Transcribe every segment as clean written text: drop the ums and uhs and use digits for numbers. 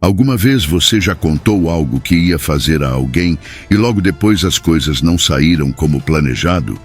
Alguma vez você já contou algo que ia fazer a alguém e logo depois as coisas não saíram como planejado?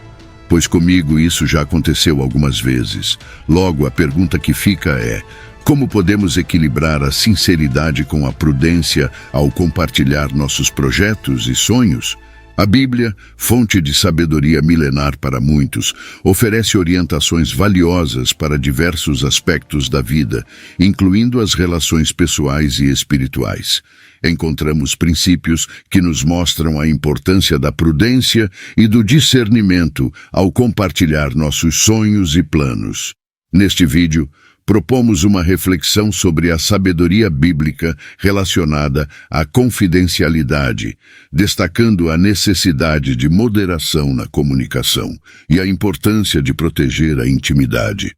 Pois comigo isso já aconteceu algumas vezes. Logo, a pergunta que fica é: como podemos equilibrar a sinceridade com a prudência ao compartilhar nossos projetos e sonhos? A Bíblia, fonte de sabedoria milenar para muitos, oferece orientações valiosas para diversos aspectos da vida, incluindo as relações pessoais e espirituais. Encontramos princípios que nos mostram a importância da prudência e do discernimento ao compartilhar nossos sonhos e planos. Neste vídeo, propomos uma reflexão sobre a sabedoria bíblica relacionada à confidencialidade, destacando a necessidade de moderação na comunicação e a importância de proteger a intimidade.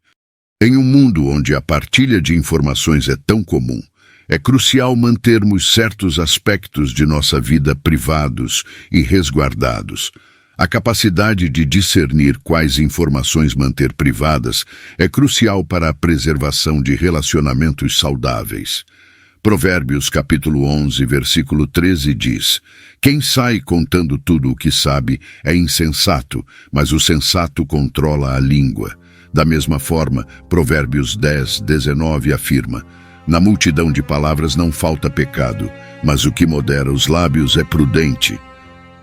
Em um mundo onde a partilha de informações é tão comum, é crucial mantermos certos aspectos de nossa vida privados e resguardados. A capacidade de discernir quais informações manter privadas é crucial para a preservação de relacionamentos saudáveis. Provérbios capítulo 11, versículo 13 diz: "Quem sai contando tudo o que sabe é insensato, mas o sensato controla a língua." Da mesma forma, Provérbios 10, 19 afirma: "Na multidão de palavras não falta pecado, mas o que modera os lábios é prudente."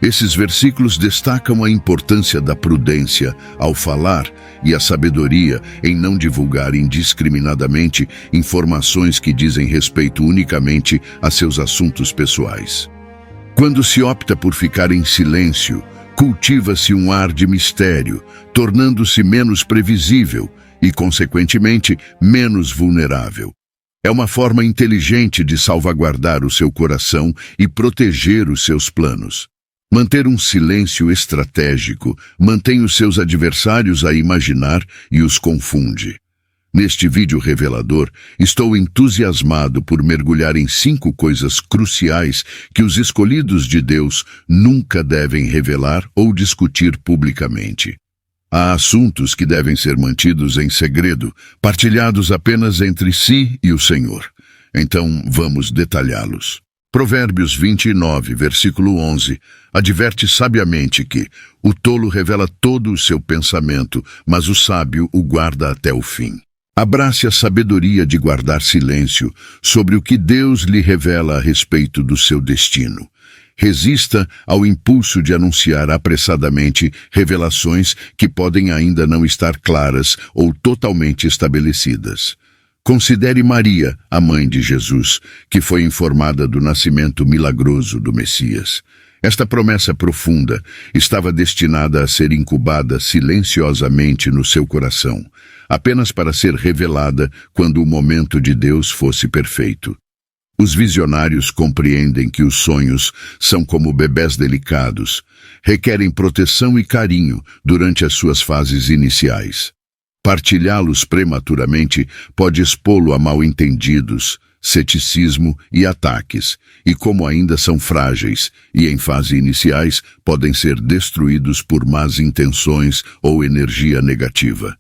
Esses versículos destacam a importância da prudência ao falar e a sabedoria em não divulgar indiscriminadamente informações que dizem respeito unicamente a seus assuntos pessoais. Quando se opta por ficar em silêncio, cultiva-se um ar de mistério, tornando-se menos previsível e, consequentemente, menos vulnerável. É uma forma inteligente de salvaguardar o seu coração e proteger os seus planos. Manter um silêncio estratégico mantém os seus adversários a imaginar e os confunde. Neste vídeo revelador, estou entusiasmado por mergulhar em 5 coisas cruciais que os escolhidos de Deus nunca devem revelar ou discutir publicamente. Há assuntos que devem ser mantidos em segredo, partilhados apenas entre si e o Senhor. Então, vamos detalhá-los. Provérbios 29, versículo 11, adverte sabiamente que o tolo revela todo o seu pensamento, mas o sábio o guarda até o fim. Abrace a sabedoria de guardar silêncio sobre o que Deus lhe revela a respeito do seu destino. Resista ao impulso de anunciar apressadamente revelações que podem ainda não estar claras ou totalmente estabelecidas. Considere Maria, a mãe de Jesus, que foi informada do nascimento milagroso do Messias. Esta promessa profunda estava destinada a ser incubada silenciosamente no seu coração, apenas para ser revelada quando o momento de Deus fosse perfeito. Os visionários compreendem que os sonhos são como bebés delicados, requerem proteção e carinho durante as suas fases iniciais. Partilhá-los prematuramente pode expô-lo a mal-entendidos, ceticismo e ataques, e como ainda são frágeis e em fase iniciais, podem ser destruídos por más intenções ou energia negativa.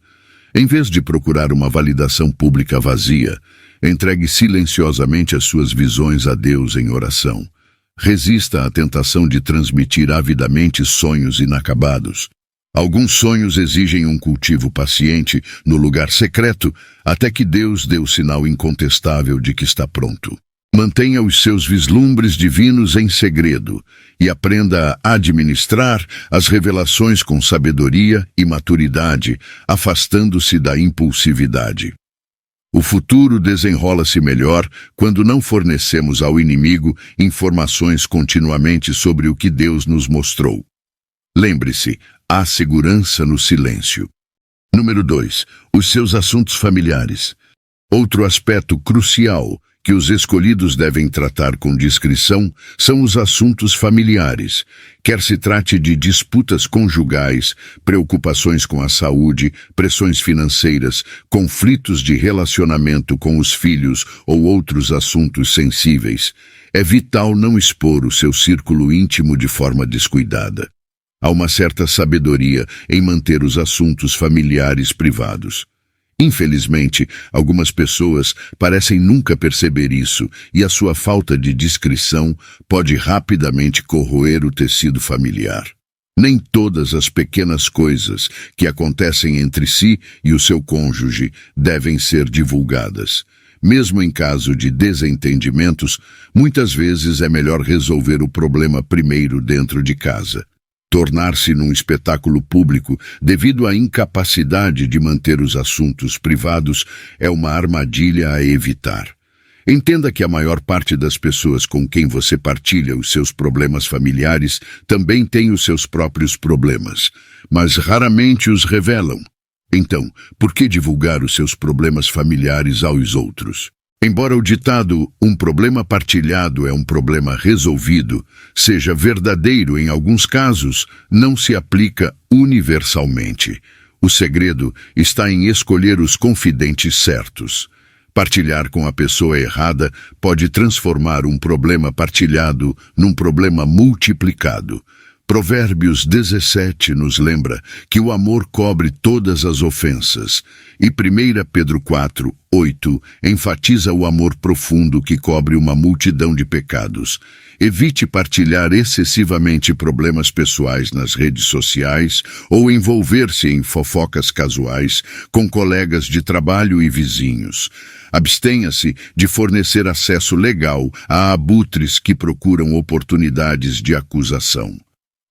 Em vez de procurar uma validação pública vazia, entregue silenciosamente as suas visões a Deus em oração. Resista à tentação de transmitir avidamente sonhos inacabados. Alguns sonhos exigem um cultivo paciente no lugar secreto até que Deus dê o sinal incontestável de que está pronto. Mantenha os seus vislumbres divinos em segredo e aprenda a administrar as revelações com sabedoria e maturidade, afastando-se da impulsividade. O futuro desenrola-se melhor quando não fornecemos ao inimigo informações continuamente sobre o que Deus nos mostrou. Lembre-se, há segurança no silêncio. Número 2. Os seus assuntos familiares. Outro aspecto crucial que os escolhidos devem tratar com discrição são os assuntos familiares, quer se trate de disputas conjugais, preocupações com a saúde, pressões financeiras, conflitos de relacionamento com os filhos ou outros assuntos sensíveis. É vital não expor o seu círculo íntimo de forma descuidada. Há uma certa sabedoria em manter os assuntos familiares privados. Infelizmente, algumas pessoas parecem nunca perceber isso e a sua falta de discrição pode rapidamente corroer o tecido familiar. Nem todas as pequenas coisas que acontecem entre si e o seu cônjuge devem ser divulgadas. Mesmo em caso de desentendimentos, muitas vezes é melhor resolver o problema primeiro dentro de casa. Tornar-se num espetáculo público devido à incapacidade de manter os assuntos privados é uma armadilha a evitar. Entenda que a maior parte das pessoas com quem você partilha os seus problemas familiares também tem os seus próprios problemas, mas raramente os revelam. Então, por que divulgar os seus problemas familiares aos outros? Embora o ditado "um problema partilhado é um problema resolvido" seja verdadeiro em alguns casos, não se aplica universalmente. O segredo está em escolher os confidentes certos. Partilhar com a pessoa errada pode transformar um problema partilhado num problema multiplicado. Provérbios 17 nos lembra que o amor cobre todas as ofensas, e 1 Pedro 4, 8 enfatiza o amor profundo que cobre uma multidão de pecados. Evite partilhar excessivamente problemas pessoais nas redes sociais ou envolver-se em fofocas casuais com colegas de trabalho e vizinhos. Abstenha-se de fornecer acesso legal a abutres que procuram oportunidades de acusação.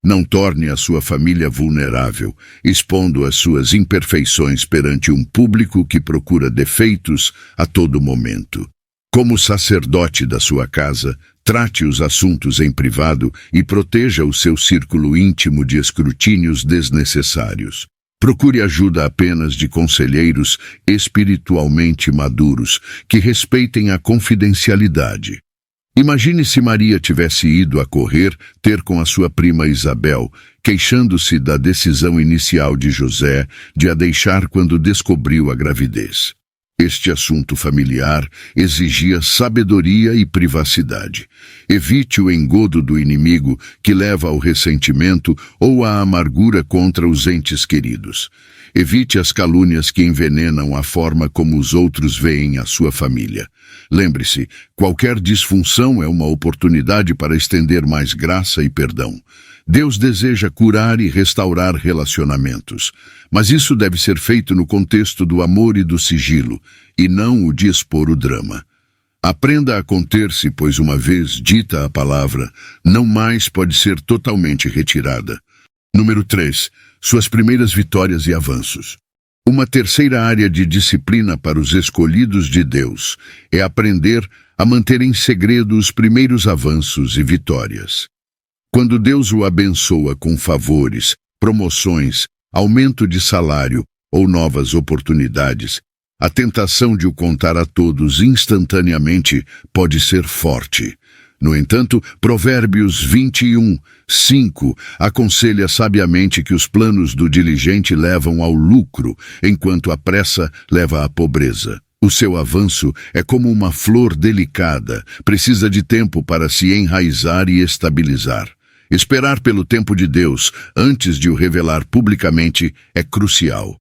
Não torne a sua família vulnerável, expondo as suas imperfeições perante um público que procura defeitos a todo momento. Como sacerdote da sua casa, trate os assuntos em privado e proteja o seu círculo íntimo de escrutínios desnecessários. Procure ajuda apenas de conselheiros espiritualmente maduros que respeitem a confidencialidade. Imagine se Maria tivesse ido a correr ter com a sua prima Isabel, queixando-se da decisão inicial de José de a deixar quando descobriu a gravidez. Este assunto familiar exigia sabedoria e privacidade. Evite o engodo do inimigo que leva ao ressentimento ou à amargura contra os entes queridos. Evite as calúnias que envenenam a forma como os outros veem a sua família. Lembre-se, qualquer disfunção é uma oportunidade para estender mais graça e perdão. Deus deseja curar e restaurar relacionamentos, mas isso deve ser feito no contexto do amor e do sigilo, e não o de expor o drama. Aprenda a conter-se, pois uma vez dita a palavra, não mais pode ser totalmente retirada. Número 3. Suas primeiras vitórias e avanços. Uma terceira área de disciplina para os escolhidos de Deus é aprender a manter em segredo os primeiros avanços e vitórias. Quando Deus o abençoa com favores, promoções, aumento de salário ou novas oportunidades, a tentação de o contar a todos instantaneamente pode ser forte. No entanto, Provérbios 21, 5 aconselha sabiamente que os planos do diligente levam ao lucro, enquanto a pressa leva à pobreza. O seu avanço é como uma flor delicada, precisa de tempo para se enraizar e estabilizar. Esperar pelo tempo de Deus antes de o revelar publicamente é crucial.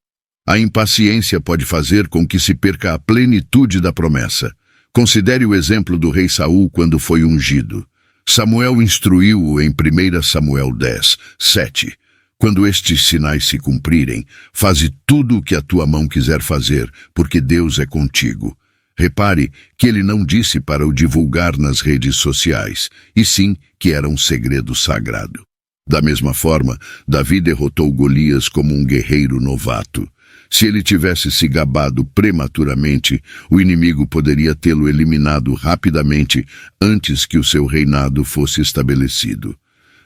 A impaciência pode fazer com que se perca a plenitude da promessa. Considere o exemplo do rei Saul quando foi ungido. Samuel instruiu-o em 1 Samuel 10, 7. Quando estes sinais se cumprirem, faze tudo o que a tua mão quiser fazer, porque Deus é contigo. Repare que ele não disse para o divulgar nas redes sociais, e sim que era um segredo sagrado. Da mesma forma, Davi derrotou Golias como um guerreiro novato. Se ele tivesse se gabado prematuramente, o inimigo poderia tê-lo eliminado rapidamente antes que o seu reinado fosse estabelecido.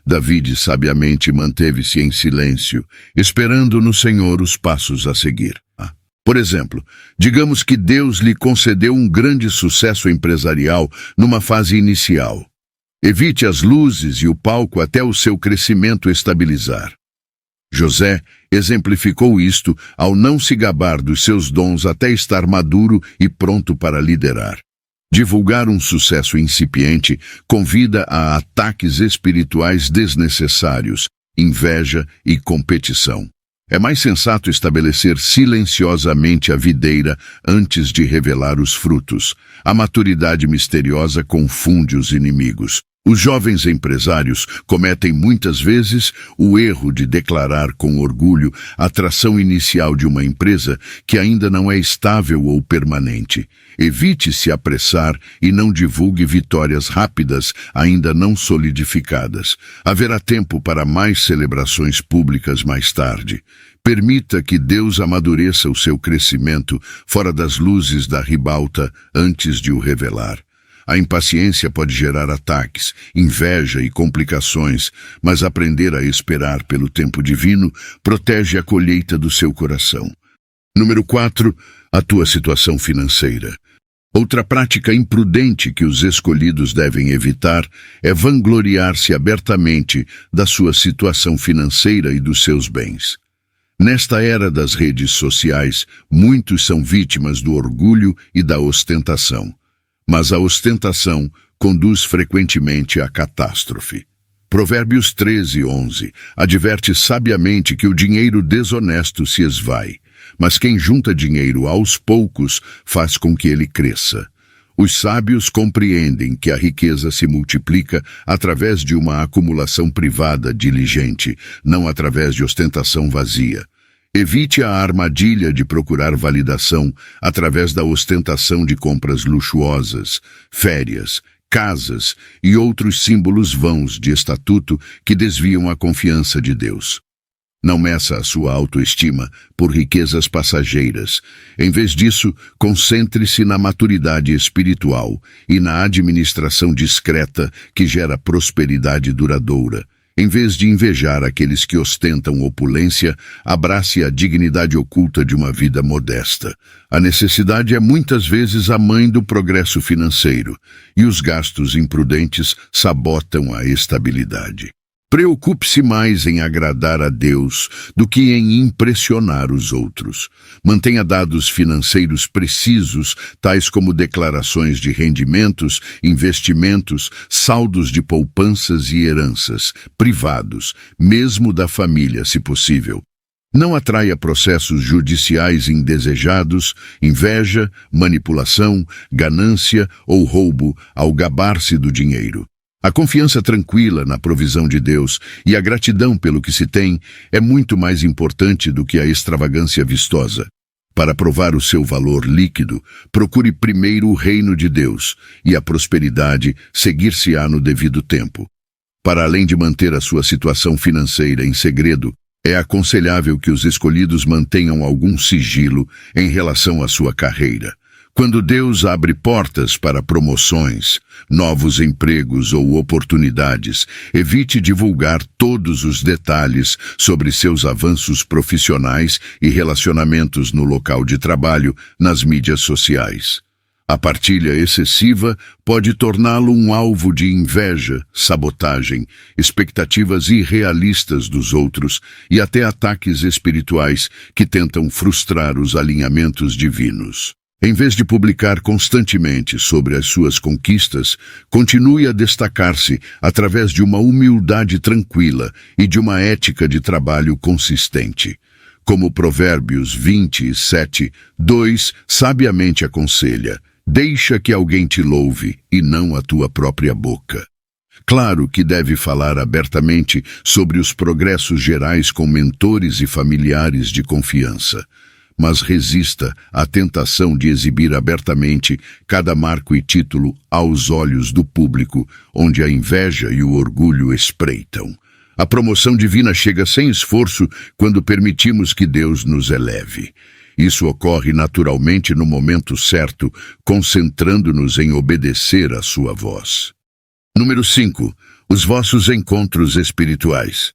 Davi sabiamente manteve-se em silêncio, esperando no Senhor os passos a seguir. Por exemplo, digamos que Deus lhe concedeu um grande sucesso empresarial numa fase inicial. Evite as luzes e o palco até o seu crescimento estabilizar. José exemplificou isto ao não se gabar dos seus dons até estar maduro e pronto para liderar. Divulgar um sucesso incipiente convida a ataques espirituais desnecessários, inveja e competição. É mais sensato estabelecer silenciosamente a videira antes de revelar os frutos. A maturidade misteriosa confunde os inimigos. Os jovens empresários cometem muitas vezes o erro de declarar com orgulho a tração inicial de uma empresa que ainda não é estável ou permanente. Evite se apressar e não divulgue vitórias rápidas ainda não solidificadas. Haverá tempo para mais celebrações públicas mais tarde. Permita que Deus amadureça o seu crescimento fora das luzes da ribalta antes de o revelar. A impaciência pode gerar ataques, inveja e complicações, mas aprender a esperar pelo tempo divino protege a colheita do seu coração. Número 4. A tua situação financeira. Outra prática imprudente que os escolhidos devem evitar é vangloriar-se abertamente da sua situação financeira e dos seus bens. Nesta era das redes sociais, muitos são vítimas do orgulho e da ostentação. Mas a ostentação conduz frequentemente à catástrofe. Provérbios 13:11 adverte sabiamente que o dinheiro desonesto se esvai, mas quem junta dinheiro aos poucos faz com que ele cresça. Os sábios compreendem que a riqueza se multiplica através de uma acumulação privada diligente, não através de ostentação vazia. Evite a armadilha de procurar validação através da ostentação de compras luxuosas, férias, casas e outros símbolos vãos de estatuto que desviam a confiança de Deus. Não meça a sua autoestima por riquezas passageiras. Em vez disso, concentre-se na maturidade espiritual e na administração discreta que gera prosperidade duradoura. Em vez de invejar aqueles que ostentam opulência, abrace a dignidade oculta de uma vida modesta. A necessidade é muitas vezes a mãe do progresso financeiro, e os gastos imprudentes sabotam a estabilidade. Preocupe-se mais em agradar a Deus do que em impressionar os outros. Mantenha dados financeiros precisos, tais como declarações de rendimentos, investimentos, saldos de poupanças e heranças, privados, mesmo da família, se possível. Não atraia processos judiciais indesejados, inveja, manipulação, ganância ou roubo ao gabar-se do dinheiro. A confiança tranquila na provisão de Deus e a gratidão pelo que se tem é muito mais importante do que a extravagância vistosa. Para provar o seu valor líquido, procure primeiro o reino de Deus e a prosperidade seguir-se-á no devido tempo. Para além de manter a sua situação financeira em segredo, é aconselhável que os escolhidos mantenham algum sigilo em relação à sua carreira. Quando Deus abre portas para promoções, novos empregos ou oportunidades, evite divulgar todos os detalhes sobre seus avanços profissionais e relacionamentos no local de trabalho nas mídias sociais. A partilha excessiva pode torná-lo um alvo de inveja, sabotagem, expectativas irrealistas dos outros e até ataques espirituais que tentam frustrar os alinhamentos divinos. Em vez de publicar constantemente sobre as suas conquistas, continue a destacar-se através de uma humildade tranquila e de uma ética de trabalho consistente. Como Provérbios 27:2 sabiamente aconselha, deixa que alguém te louve e não a tua própria boca. Claro que deve falar abertamente sobre os progressos gerais com mentores e familiares de confiança. Mas resista à tentação de exibir abertamente cada marco e título aos olhos do público, onde a inveja e o orgulho espreitam. A promoção divina chega sem esforço quando permitimos que Deus nos eleve. Isso ocorre naturalmente no momento certo, concentrando-nos em obedecer à sua voz. Número 5. Os vossos encontros espirituais.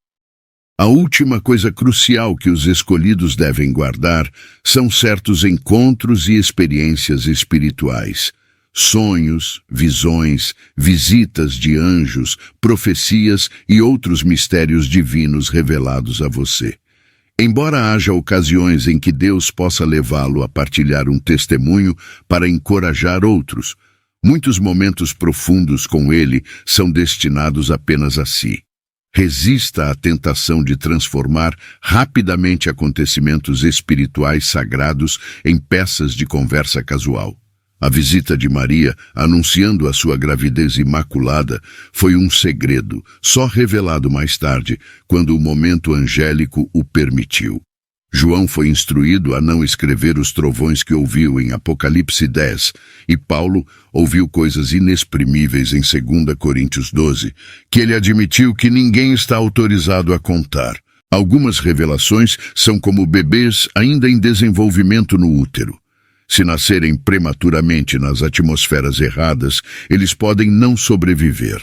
A última coisa crucial que os escolhidos devem guardar são certos encontros e experiências espirituais. Sonhos, visões, visitas de anjos, profecias e outros mistérios divinos revelados a você. Embora haja ocasiões em que Deus possa levá-lo a partilhar um testemunho para encorajar outros, muitos momentos profundos com Ele são destinados apenas a si. Resista à tentação de transformar rapidamente acontecimentos espirituais sagrados em peças de conversa casual. A visita de Maria, anunciando a sua gravidez imaculada, foi um segredo, só revelado mais tarde, quando o momento angélico o permitiu. João foi instruído a não escrever os trovões que ouviu em Apocalipse 10, e Paulo ouviu coisas inexprimíveis em 2 Coríntios 12, que ele admitiu que ninguém está autorizado a contar. Algumas revelações são como bebês ainda em desenvolvimento no útero. Se nascerem prematuramente nas atmosferas erradas, eles podem não sobreviver.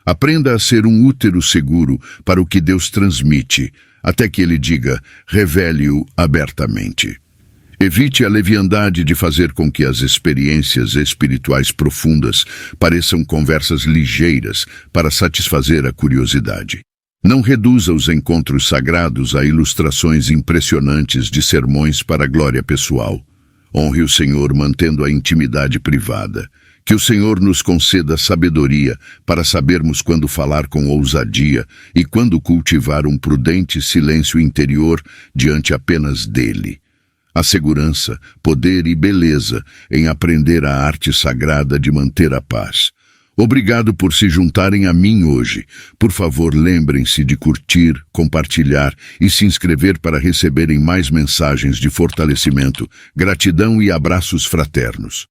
Aprenda a ser um útero seguro para o que Deus transmite, até que ele diga, revele-o abertamente. Evite a leviandade de fazer com que as experiências espirituais profundas pareçam conversas ligeiras para satisfazer a curiosidade. Não reduza os encontros sagrados a ilustrações impressionantes de sermões para a glória pessoal. Honre o Senhor mantendo a intimidade privada. Que o Senhor nos conceda sabedoria para sabermos quando falar com ousadia e quando cultivar um prudente silêncio interior diante apenas dele. A segurança, poder e beleza em aprender a arte sagrada de manter a paz. Obrigado por se juntarem a mim hoje. Por favor, lembrem-se de curtir, compartilhar e se inscrever para receberem mais mensagens de fortalecimento. Gratidão e abraços fraternos.